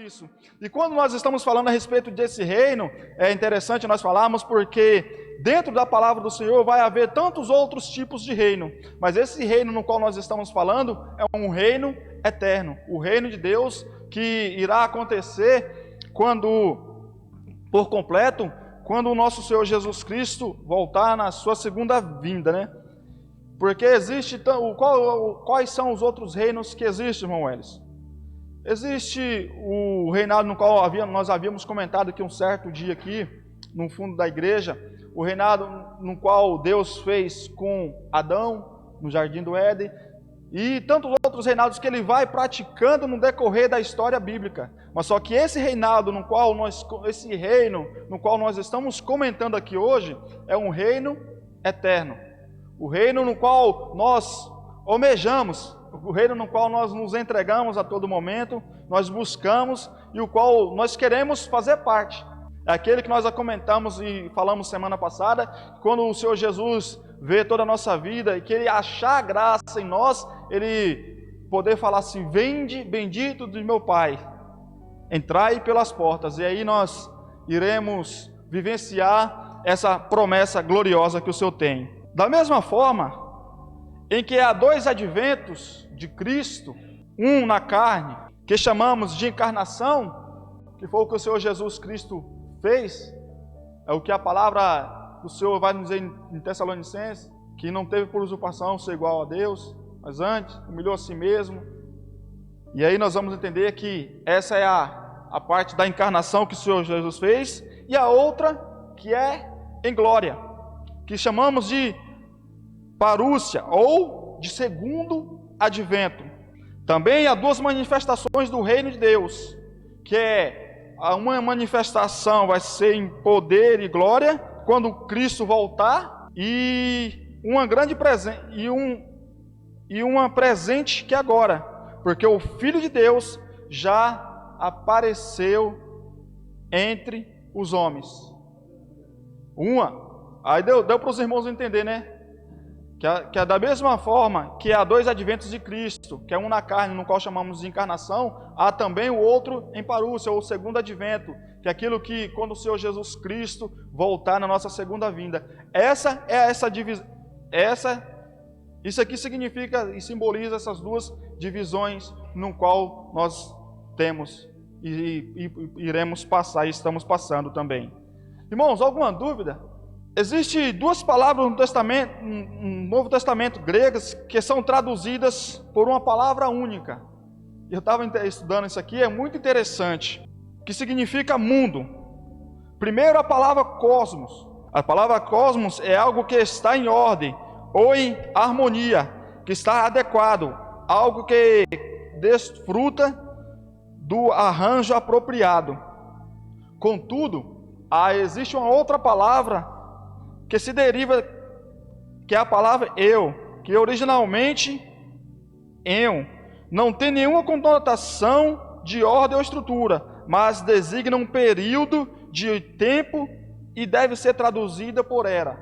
isso. E quando nós estamos falando a respeito desse reino, é interessante nós falarmos porque dentro da palavra do Senhor vai haver tantos outros tipos de reino, mas esse reino no qual nós estamos falando é um reino eterno, o reino de Deus que irá acontecer por completo, quando o nosso Senhor Jesus Cristo voltar na sua segunda vinda, né? Porque existe, quais são os outros reinos que existem, irmão Welles? Existe o reinado no qual nós havíamos comentado aqui um certo dia aqui, no fundo da igreja, o reinado no qual Deus fez com Adão, no Jardim do Éden, e tantos outros reinados que ele vai praticando no decorrer da história bíblica. Mas só que esse reinado esse reino no qual nós estamos comentando aqui hoje, é um reino eterno. O reino no qual nós almejamos, o reino no qual nós nos entregamos a todo momento, nós buscamos e o qual nós queremos fazer parte. É aquele que nós já comentamos e falamos semana passada, quando o Senhor Jesus vê toda a nossa vida e que Ele achar graça em nós, Ele poder falar assim: vinde, bendito do meu Pai, entrai pelas portas. E aí nós iremos vivenciar essa promessa gloriosa que o Senhor tem. Da mesma forma em que há dois adventos de Cristo, um na carne, que chamamos de encarnação, que foi o que o Senhor Jesus Cristo fez, é o que a palavra do Senhor vai nos dizer em Tessalonicenses, que não teve por usurpação ser igual a Deus, mas antes humilhou a si mesmo. E aí nós vamos entender que essa é a parte da encarnação que o Senhor Jesus fez, e a outra que é em glória, que chamamos de parúcia, ou de segundo advento. Também há duas manifestações do reino de Deus, que é uma manifestação vai ser em poder e glória, quando Cristo voltar, e uma grande presente, e uma presente que agora, porque o Filho de Deus já apareceu entre os homens. Aí deu para os irmãos entender, né? Que é da mesma forma que há dois adventos de Cristo, que é um na carne, no qual chamamos de encarnação, há também o outro em parúcia, ou o segundo advento, que é aquilo que, quando o Senhor Jesus Cristo voltar na nossa segunda vinda. Essa divisão, isso aqui significa e simboliza essas duas divisões no qual nós temos e iremos passar e estamos passando também. Irmãos, alguma dúvida? Existem duas palavras no Novo Testamento gregas que são traduzidas por uma palavra única. Eu estava estudando isso aqui, é muito interessante. Que significa mundo. Primeiro, a palavra cosmos. A palavra cosmos é algo que está em ordem ou em harmonia, que está adequado, algo que desfruta do arranjo apropriado. Contudo, existe uma outra palavra que se deriva, que é a palavra eu, que originalmente eu, não tem nenhuma conotação de ordem ou estrutura, mas designa um período de tempo e deve ser traduzida por era.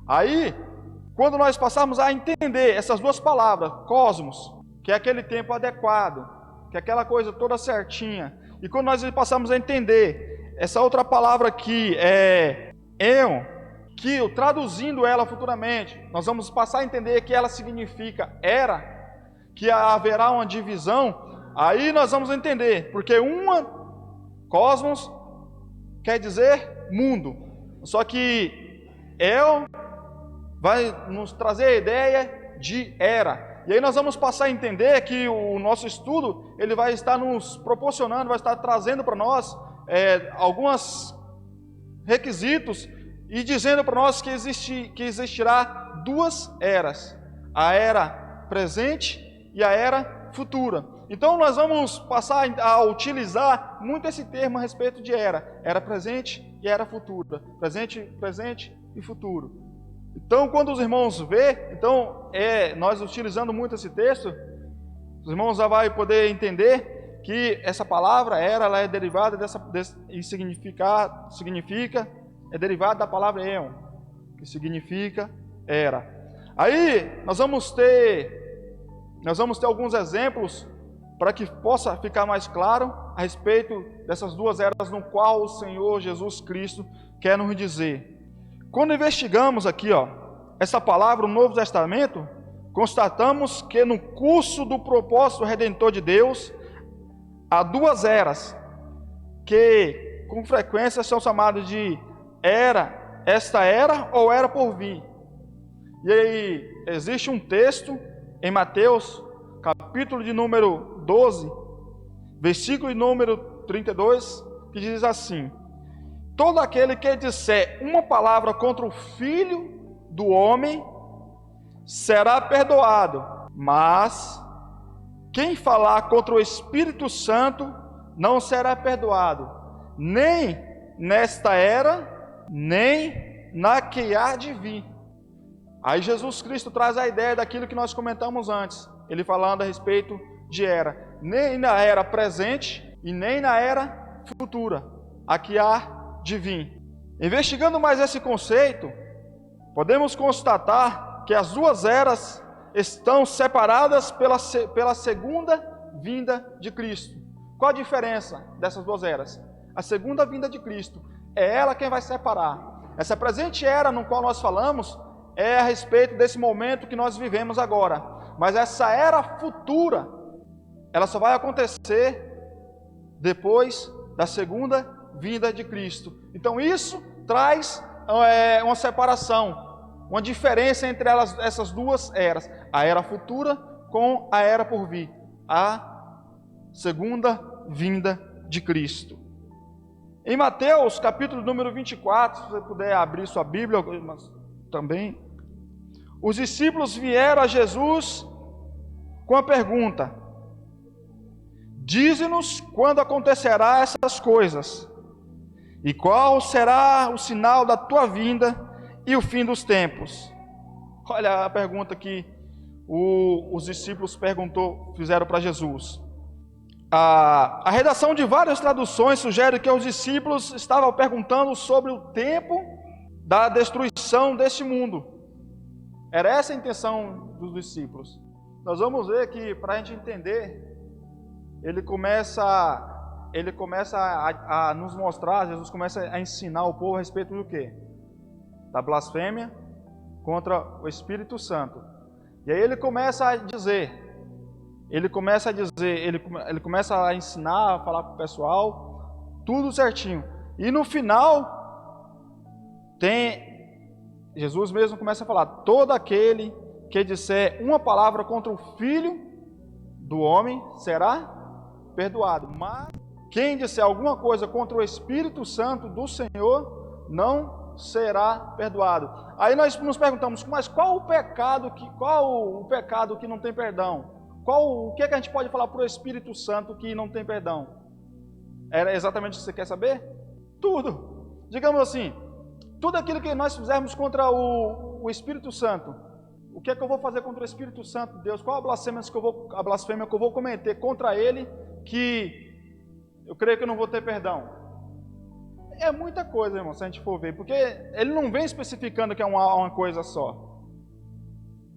Aí, quando nós passarmos a entender essas duas palavras, cosmos, que é aquele tempo adequado, que é aquela coisa toda certinha, e quando nós passarmos a entender essa outra palavra aqui, eu, que traduzindo ela futuramente, nós vamos passar a entender que ela significa era, que haverá uma divisão, aí nós vamos entender, porque cosmos quer dizer mundo, só que eu vai nos trazer a ideia de era, e aí nós vamos passar a entender que o nosso estudo, ele vai estar nos proporcionando, vai estar trazendo para nós alguns requisitos, e dizendo para nós que existirá duas eras, a era presente e a era futura. Então nós vamos passar a utilizar muito esse termo a respeito de era presente e era futura, presente e futuro. Então quando os irmãos nós utilizando muito esse texto, os irmãos já vão poder entender que essa palavra ela é derivada é derivado da palavra eon, que significa era. Aí nós vamos ter alguns exemplos para que possa ficar mais claro a respeito dessas duas eras no qual o Senhor Jesus Cristo quer nos dizer. Quando investigamos aqui, essa palavra, o Novo Testamento, constatamos que no curso do propósito redentor de Deus, há duas eras, que com frequência são chamadas de esta era ou era por vir. E aí existe um texto em Mateus, capítulo de número 12, versículo de número 32, que diz assim: todo aquele que disser uma palavra contra o Filho do Homem será perdoado, mas quem falar contra o Espírito Santo não será perdoado, nem nesta era, nem na que há de vir. Aí Jesus Cristo traz a ideia daquilo que nós comentamos antes, ele falando a respeito de era, nem na era presente e nem na era futura, a que há de vir. Investigando mais esse conceito, podemos constatar que as duas eras estão separadas pela segunda vinda de Cristo. Qual a diferença dessas duas eras? A segunda vinda de Cristo é ela quem vai separar. Essa presente era no qual nós falamos é a respeito desse momento que nós vivemos agora. Mas essa era futura, ela só vai acontecer depois da segunda vinda de Cristo. Então isso traz uma separação, uma diferença entre essas duas eras. A era futura com a era por vir. A segunda vinda de Cristo. Em Mateus, capítulo número 24, se você puder abrir sua Bíblia, mas também, os discípulos vieram a Jesus com a pergunta: dize-nos quando acontecerá essas coisas, e qual será o sinal da tua vinda e o fim dos tempos. Olha a pergunta que os discípulos fizeram para Jesus. A redação de várias traduções sugere que os discípulos estavam perguntando sobre o tempo da destruição deste mundo. Era essa a intenção dos discípulos. Nós vamos ver que, para a gente entender, ele começa a nos mostrar, Jesus começa a ensinar o povo a respeito do quê? Da blasfêmia contra o Espírito Santo. E aí ele começa a ensinar, a falar para o pessoal, tudo certinho. E no final, Jesus mesmo começa a falar: todo aquele que disser uma palavra contra o Filho do Homem será perdoado, mas quem disser alguma coisa contra o Espírito Santo do Senhor não será perdoado. Aí nós nos perguntamos: mas qual o pecado que não tem perdão? O que a gente pode falar para o Espírito Santo que não tem perdão? Era exatamente o que você quer saber? Tudo. Digamos assim, tudo aquilo que nós fizermos contra o Espírito Santo. O que é que eu vou fazer contra o Espírito Santo de Deus? Qual a blasfêmia que eu vou cometer contra ele que eu creio que eu não vou ter perdão? É muita coisa, irmão, se a gente for ver, porque ele não vem especificando que é uma coisa só.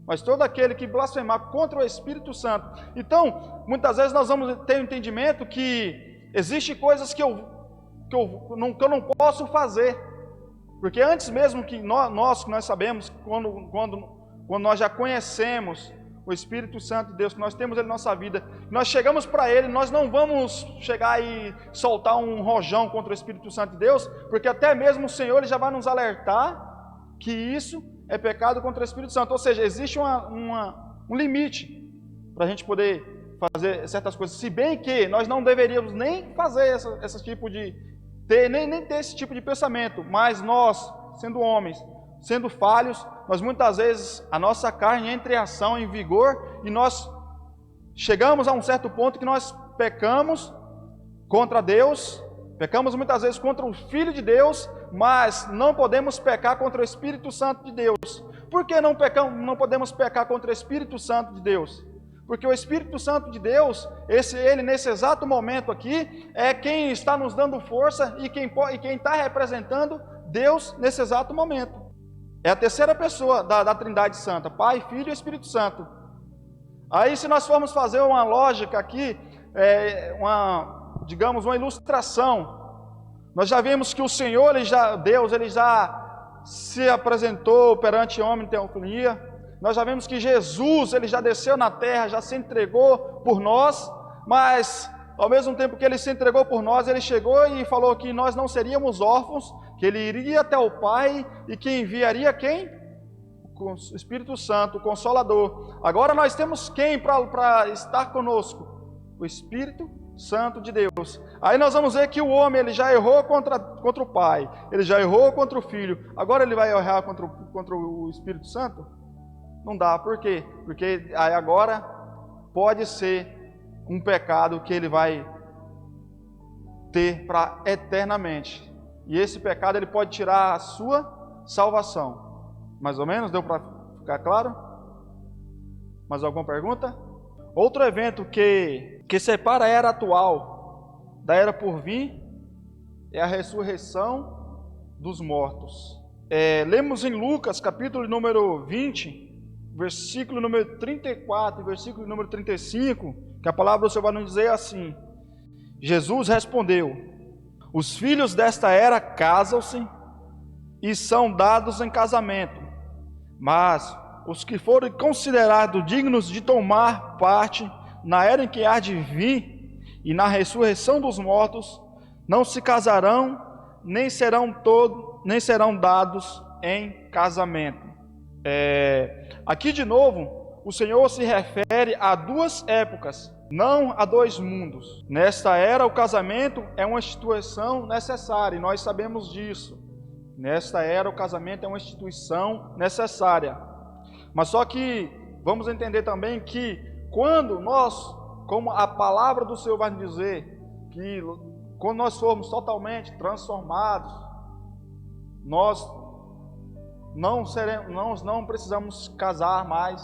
Mas todo aquele que blasfemar contra o Espírito Santo. Então, muitas vezes nós vamos ter um entendimento que existem coisas que eu não posso fazer. Porque antes mesmo que nós sabemos, quando nós já conhecemos o Espírito Santo de Deus, que nós temos ele na nossa vida, nós chegamos para ele, nós não vamos chegar e soltar um rojão contra o Espírito Santo de Deus, porque até mesmo o Senhor ele já vai nos alertar que isso é pecado contra o Espírito Santo. Ou seja, existe um limite para a gente poder fazer certas coisas, se bem que nós não deveríamos nem fazer nem ter esse tipo de pensamento, mas nós, sendo homens, sendo falhos, nós muitas vezes, a nossa carne entra em ação, em vigor, e nós chegamos a um certo ponto que nós pecamos contra Deus, pecamos muitas vezes contra o Filho de Deus, mas não podemos pecar contra o Espírito Santo de Deus. Por que não podemos pecar contra o Espírito Santo de Deus? Porque o Espírito Santo de Deus, ele nesse exato momento aqui, é quem está nos dando força e quem está representando Deus nesse exato momento. É a terceira pessoa da Trindade Santa, Pai, Filho e Espírito Santo. Aí se nós formos fazer uma lógica aqui, digamos, uma ilustração. Nós já vimos que o Senhor, Deus, ele já se apresentou perante o homem em teofania. Nós já vimos que Jesus, ele já desceu na terra, já se entregou por nós, mas ao mesmo tempo que ele se entregou por nós, ele chegou e falou que nós não seríamos órfãos, que ele iria até o Pai e que enviaria quem? O Espírito Santo, o Consolador. Agora nós temos quem para estar conosco? O Espírito Santo de Deus. Aí nós vamos ver que o homem, ele já errou contra o Pai, ele já errou contra o Filho, agora ele vai errar contra o Espírito Santo? Não dá, por quê? Porque aí agora pode ser um pecado que ele vai ter para eternamente, e esse pecado ele pode tirar a sua salvação. Mais ou menos, deu para ficar claro? Mais alguma pergunta? Outro evento que separa a era atual da era por vir é a ressurreição dos mortos. Lemos em Lucas, capítulo número 20, versículo número 34 e versículo número 35, que a palavra do Senhor vai nos dizer assim: Jesus respondeu: os filhos desta era casam-se e são dados em casamento, mas os que forem considerados dignos de tomar parte na era em que há de vir e na ressurreição dos mortos, não se casarão, nem serão dados em casamento. Aqui de novo, o Senhor se refere a duas épocas, não a dois mundos. Nesta era, o casamento é uma instituição necessária, e nós sabemos disso. Nesta era, o casamento é uma instituição necessária. Mas só que vamos entender também que quando nós, como a palavra do Senhor vai nos dizer, que quando nós formos totalmente transformados, nós não precisamos casar mais,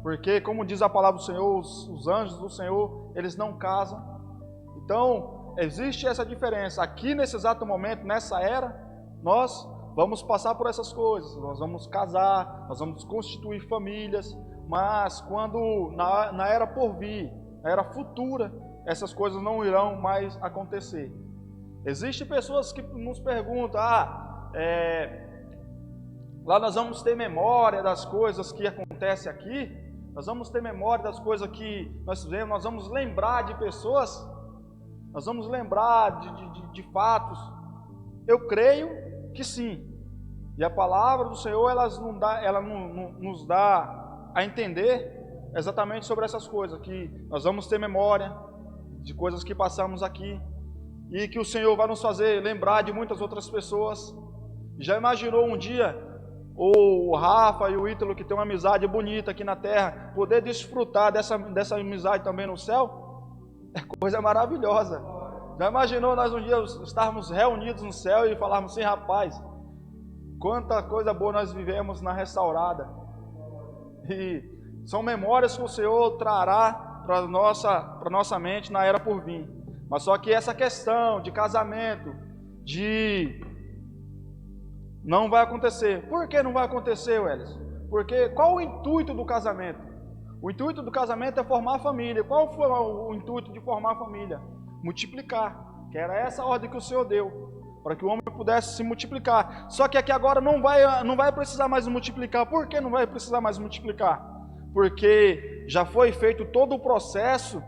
porque como diz a palavra do Senhor, os anjos do Senhor, eles não casam. Então, existe essa diferença. Aqui nesse exato momento, nessa era, nós vamos passar por essas coisas, nós vamos casar, nós vamos constituir famílias, mas quando na era por vir, na era futura, essas coisas não irão mais acontecer. Existem pessoas que nos perguntam, lá nós vamos ter memória das coisas que acontecem aqui, nós vamos ter memória das coisas que nós fizemos, nós vamos lembrar de pessoas, nós vamos lembrar de fatos. Eu creio que sim, e a palavra do Senhor ela nos dá a entender exatamente sobre essas coisas, que nós vamos ter memória de coisas que passamos aqui, e que o Senhor vai nos fazer lembrar de muitas outras pessoas. Já imaginou um dia o Rafa e o Ítalo, que tem uma amizade bonita aqui na terra, poder desfrutar dessa amizade também no céu? É coisa maravilhosa. Já imaginou nós um dia estarmos reunidos no céu e falarmos assim: rapaz, quanta coisa boa nós vivemos na restaurada. E são memórias que o Senhor trará para nossa mente na era por vir. Mas só que essa questão de casamento, não vai acontecer. Por que não vai acontecer, Welles? Porque qual o intuito do casamento? O intuito do casamento é formar família. Qual foi o intuito de formar família? Multiplicar, que era essa a ordem que o Senhor deu, para que o homem pudesse se multiplicar. Só que aqui agora não vai precisar mais multiplicar. Por que não vai precisar mais multiplicar? Porque já foi feito todo o processo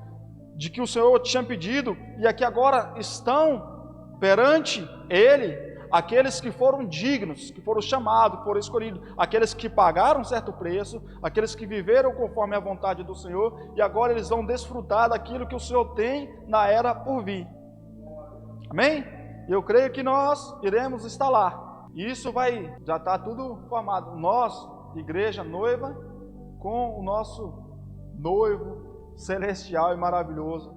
de que o Senhor tinha pedido, e aqui agora estão perante Ele aqueles que foram dignos, que foram chamados, que foram escolhidos, aqueles que pagaram um certo preço, aqueles que viveram conforme a vontade do Senhor, e agora eles vão desfrutar daquilo que o Senhor tem na era por vir. Amém? E eu creio que nós iremos estar lá. E isso já está tudo formado. Nós, igreja noiva, com o nosso noivo celestial e maravilhoso,